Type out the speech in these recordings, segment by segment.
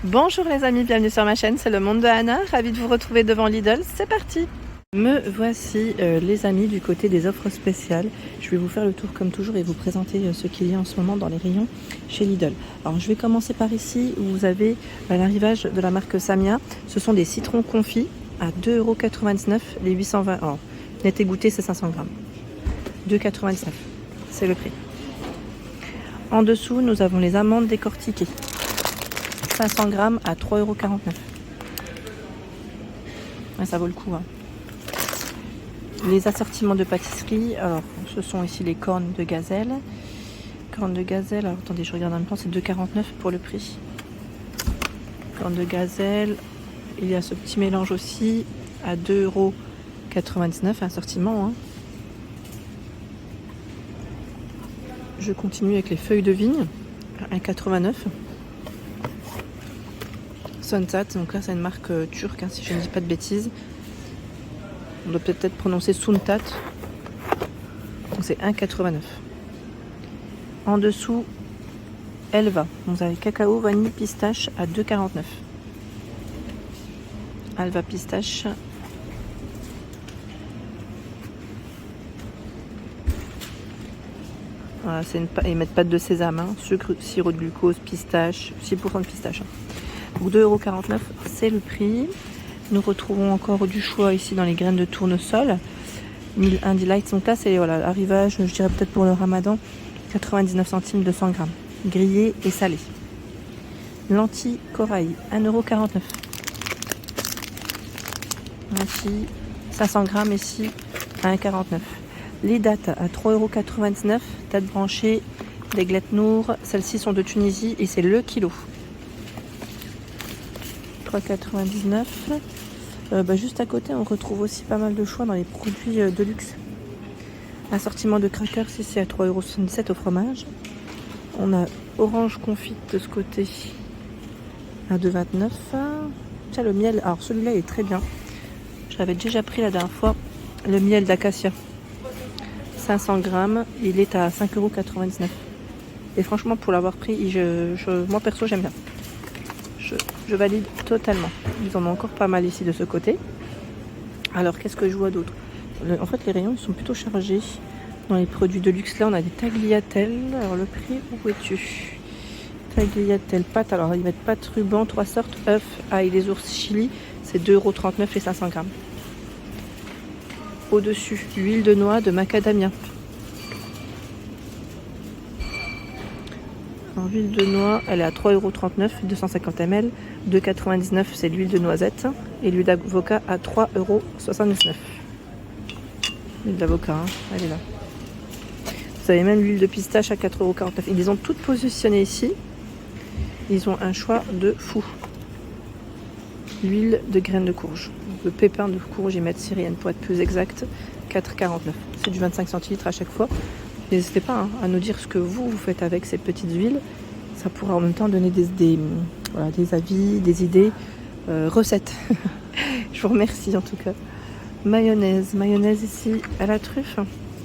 Bonjour les amis, bienvenue sur ma chaîne, c'est le monde de Anna, ravie de vous retrouver devant Lidl, c'est parti. Me voici les amis du côté des offres spéciales. Je vais vous faire le tour comme toujours et vous présenter ce qu'il y a en ce moment dans les rayons chez Lidl. Alors je vais commencer par ici où vous avez l'arrivage de la marque Samia. Ce sont des citrons confits à 2,99 € les 820. Alors, net et goûté c'est 500 grammes. 2,99 €, c'est le prix. En dessous nous avons les amandes décortiquées. 500 grammes à 3,49 €. Ouais, ça vaut le coup. Hein. Les assortiments de pâtisserie, alors ce sont ici les cornes de gazelle. Cornes de gazelle, alors attendez, je regarde en même temps, c'est 2,49 € pour le prix. Cornes de gazelle, il y a ce petit mélange aussi à 2,99 €, assortiment. Hein. Je continue avec les feuilles de vigne, à 1,89 €. Suntat, donc là c'est une marque turque, hein, si je ne dis pas de bêtises. On doit peut-être prononcer Suntat. Donc c'est 1,89 €. En dessous, Elva. Vous avez cacao, vanille, pistache à 2,49 €. Elva pistache. Voilà, ils mettent pâte de sésame, hein, sucre, sirop de glucose, pistache, 6% de pistache. Hein. Donc 2,49 €, c'est le prix. Nous retrouvons encore du choix ici dans les graines de tournesol. 1001 Delight. Donc là, c'est voilà, l'arrivage, je dirais peut-être pour le ramadan, 99 centimes 200 grammes. Grillé et salé. Lentilles corail, 1,49 €. Lentilles, 500 grammes ici, à 1,49 €. Les dattes à 3,99 €. Dattes branchées, des glettes nour. Celles-ci sont de Tunisie et c'est le kilo. 3,99 €. Juste à côté, on retrouve aussi pas mal de choix dans les produits de luxe. Assortiment de crackers ici à 3,77 € au fromage. On a orange confite de ce côté à 2,29 €. Tiens, le miel, alors celui-là est très bien. Je l'avais déjà pris la dernière fois. Le miel d'acacia, 500 grammes, il est à 5,99 €. Et franchement, pour l'avoir pris, moi perso, j'aime bien. Je valide totalement. Ils en ont encore pas mal ici de ce côté. Alors, qu'est-ce que je vois d'autre? En fait, les rayons ils sont plutôt chargés. Dans les produits de luxe, là, on a des tagliatelles. Alors, le prix, où es-tu? Tagliatelle, pâte. Alors, ils mettent pâte, ruban, 3 sortes, œufs, ail, les ours, chili. C'est 2,39 € les 500 grammes. Au-dessus, l'huile de noix de macadamia. Alors, l'huile de noix, elle est à 3,39 €, 250 ml. 2,99 €, c'est l'huile de noisette. Et l'huile d'avocat à 3,79 €. L'huile d'avocat, hein, elle est là. Vous avez même l'huile de pistache à 4,49 €. Ils les ont toutes positionnées ici. Ils ont un choix de fou. L'huile de graines de courge. Le pépin de courge, ils mettent syrienne pour être plus exact. 4,49 €. C'est du 25 centilitres à chaque fois. N'hésitez pas hein, à nous dire ce que vous faites avec ces petites huiles. Ça pourra en même temps donner des avis, des idées, recettes. Je vous remercie en tout cas. Mayonnaise ici à la truffe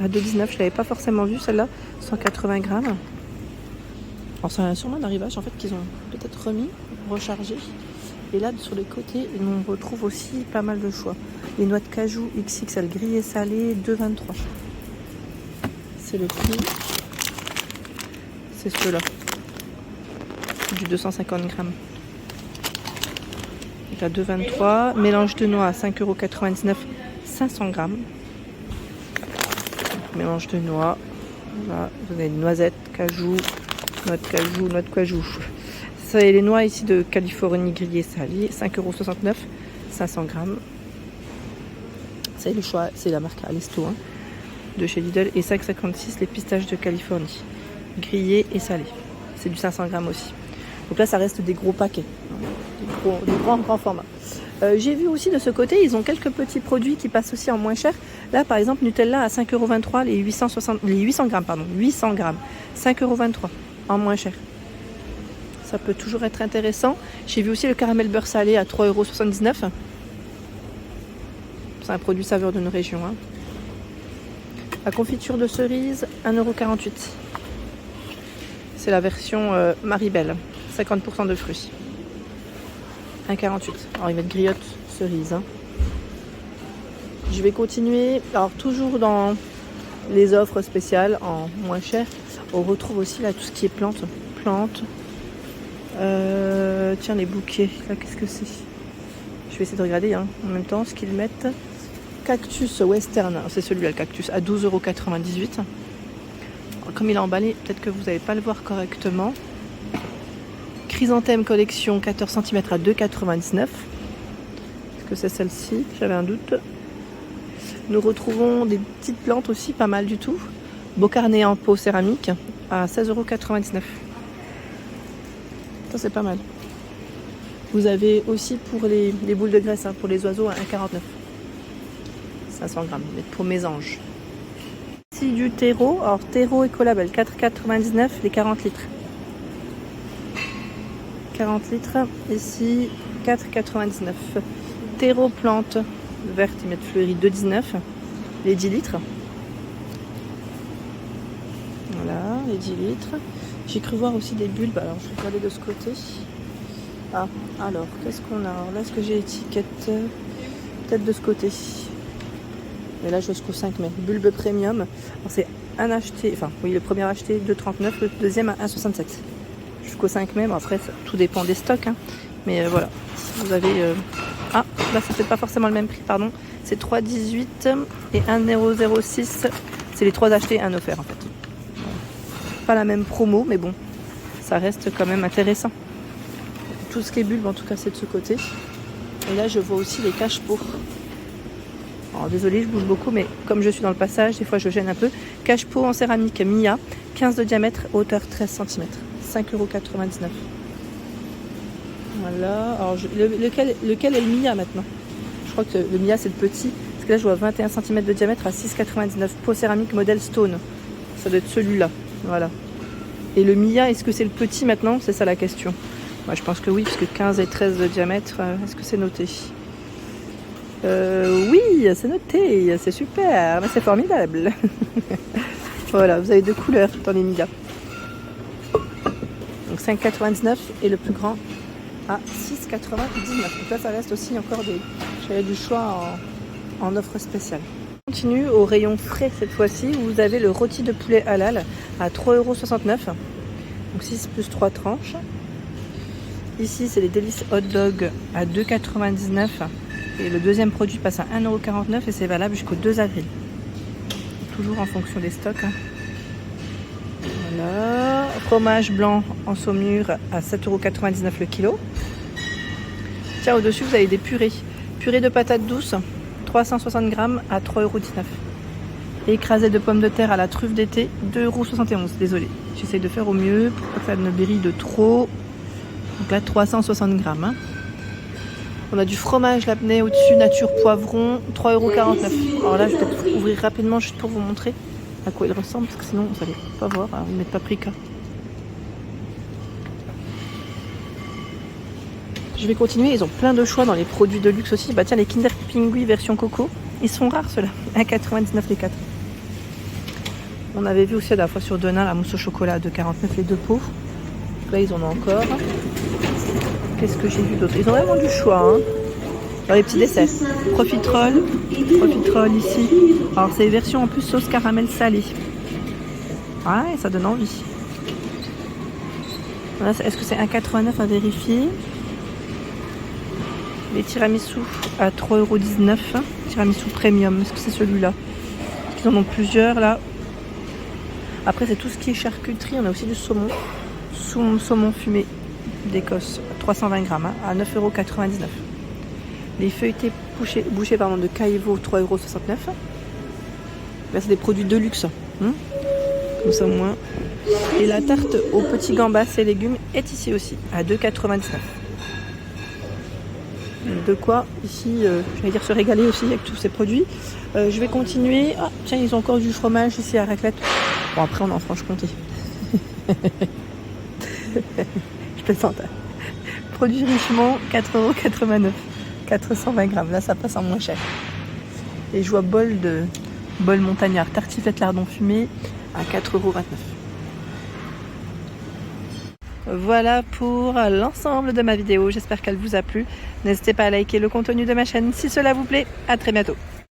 à 2,19 €. Je ne l'avais pas forcément vue celle-là. 180 grammes. Alors c'est sûrement un arrivage en fait qu'ils ont peut-être remis, rechargé. Et là sur les côtés, on retrouve aussi pas mal de choix. Les noix de cajou XXL grillées salées, 2,23 €. C'est le prix. C'est ceux-là. Du 250 grammes. Donc à 2,23 €. Mélange de noix à 5,99 €, 500 grammes. Mélange de noix. Là, vous avez noisettes, cajou, noix de cajou. C'est les noix ici de Californie grillées salées, 5,69 €, 500 grammes. C'est le choix, c'est la marque Alesto hein, de chez Lidl. Et 5,56 € les pistaches de Californie, grillées et salées. C'est du 500 grammes aussi. Donc là, ça reste des gros paquets, des grands formats. J'ai vu aussi de ce côté, ils ont quelques petits produits qui passent aussi en moins cher. Là, par exemple, Nutella à 5,23 € les 800 grammes, pardon, 800 grammes, 5,23 € en moins cher. Ça peut toujours être intéressant. J'ai vu aussi le caramel beurre salé à 3,79 €. C'est un produit saveur de nos régions. Hein. La confiture de cerise, 1,48 €. C'est la version Maribel, 50% de fruits. 1,48. Alors ils mettent griotte cerise. Hein. Je vais continuer. Alors toujours dans les offres spéciales en moins cher. On retrouve aussi là tout ce qui est plantes. Tiens, les bouquets. Là, qu'est-ce que c'est? Je vais essayer de regarder en même temps ce qu'ils mettent. Cactus western. C'est celui-là, le cactus, à 12,98 €. Comme il est emballé, peut-être que vous n'allez pas le voir correctement. Chrysanthème collection 14 cm à 2,99 €. Est-ce que c'est celle-ci? J'avais un doute. Nous retrouvons des petites plantes aussi, pas mal du tout. Beaucarnet en pot céramique à 16,99 €. Ça c'est pas mal. Vous avez aussi pour les boules de graisse, pour les oiseaux, à 1,49 €. 500 grammes, pour mes anges. Ici du terreau, alors terreau écolabel, 4,99 € les 40 litres. 40 litres, ici 4,99 €. Terreau plante verte, ils mettent fleurie, 2,19 € les 10 litres. Voilà, les 10 litres. J'ai cru voir aussi des bulbes, alors je vais regarder de ce côté. Ah, alors, qu'est-ce qu'on a? Alors là, est-ce que j'ai étiquette? Peut-être de ce côté. Mais là, jusqu'au 5 mai. Bulbe premium. Alors, c'est un acheté, enfin, oui, le premier acheté 2,39 €, le deuxième à 1,67 €. Jusqu'au 5 mai, bon, après, tout dépend des stocks. Hein. Mais voilà, vous avez... Ah, là, c'est peut-être pas forcément le même prix, pardon. C'est 3,18 € et 1,006 €. C'est les 3 achetés, 1 offert, en fait. Pas la même promo, mais bon, ça reste quand même intéressant. Tout ce qui est bulbe, en tout cas, c'est de ce côté. Et là, je vois aussi les cache-pots. Alors, désolé, je bouge beaucoup, mais comme je suis dans le passage, des fois, je gêne un peu. Cache-pot en céramique Mia, 15 de diamètre, hauteur 13 cm, 5,99 €. Voilà. Alors, lequel est le Mia maintenant? Je crois que le Mia, c'est le petit. Parce que là, je vois 21 cm de diamètre à 6,99 €. Pot céramique modèle Stone. Ça doit être celui-là. Voilà. Et le Mia, est-ce que c'est le petit maintenant? C'est ça la question. Moi, je pense que oui, parce que 15 et 13 de diamètre, est-ce que c'est noté? Oui, c'est noté. C'est super. C'est formidable. Voilà, vous avez 2 couleurs dans les Mia. Donc 5,99 € et le plus grand à 6,99 €. Donc là, ça reste aussi encore j'avais du choix en offre spéciale. On continue au rayon frais cette fois-ci, où vous avez le rôti de poulet halal à 3,69 €. Donc 6 plus 3 tranches. Ici, c'est les délices hot dog à 2,99 €. Et le deuxième produit passe à 1,49 € et c'est valable jusqu'au 2 avril. Toujours en fonction des stocks. Voilà. Fromage blanc en saumure à 7,99 € le kilo. Tiens, au-dessus, vous avez des purées. Purée de patates douces, 360 grammes à 3,19 €. Écrasé de pommes de terre à la truffe d'été, 2,71 €. Désolée, j'essaye de faire au mieux pour pas que ça ne brille de trop. Donc là, 360 grammes. Hein. On a du fromage labnais au-dessus, nature poivron, 3,49 €. Alors là, je vais peut-être ouvrir rapidement juste pour vous montrer à quoi il ressemble, parce que sinon, vous n'allez pas voir. Alors, ils mettent paprika. Je vais continuer, ils ont plein de choix dans les produits de luxe aussi. Bah tiens, les Kinder Pingui version coco, ils sont rares ceux-là, 1,99 € les 4. On avait vu aussi la dernière fois sur Denain la mousse au chocolat à 2,49 € les 2 pots. Là, ils en ont encore. Qu'est-ce que j'ai vu d'autre? Ils ont vraiment du choix. Hein. Dans les petits desserts. Profiterole ici. Alors, c'est version en plus sauce caramel salée. Ouais, ça donne envie. Est-ce que c'est 1,89 € à vérifier? Les tiramisu à 3,19 €. Tiramisu premium. Est-ce que c'est celui-là? Ils en ont plusieurs là. Après, c'est tout ce qui est charcuterie. On a aussi du saumon. Saumon fumé d'Écosse, 320 grammes, à 9,99 €. Les feuilletés bouchées de Caïvo, 3,69 €. Là, c'est des produits de luxe. Comme ça, au moins. Et la tarte aux petits gambas et légumes est ici aussi, à 2,99 €. De quoi, ici, j'allais dire se régaler aussi avec tous ces produits. Je vais continuer. Ah, tiens, ils ont encore du fromage ici à raclette. Bon, après, on est en Franche-Comté. Je plaisante. Produit Richemont, 4,89 €. 420 grammes. Là, ça passe en moins cher. Et je vois bol montagnard, tartiflette lardon fumé à 4,29 €. Voilà pour l'ensemble de ma vidéo. J'espère qu'elle vous a plu. N'hésitez pas à liker le contenu de ma chaîne si cela vous plaît. À très bientôt.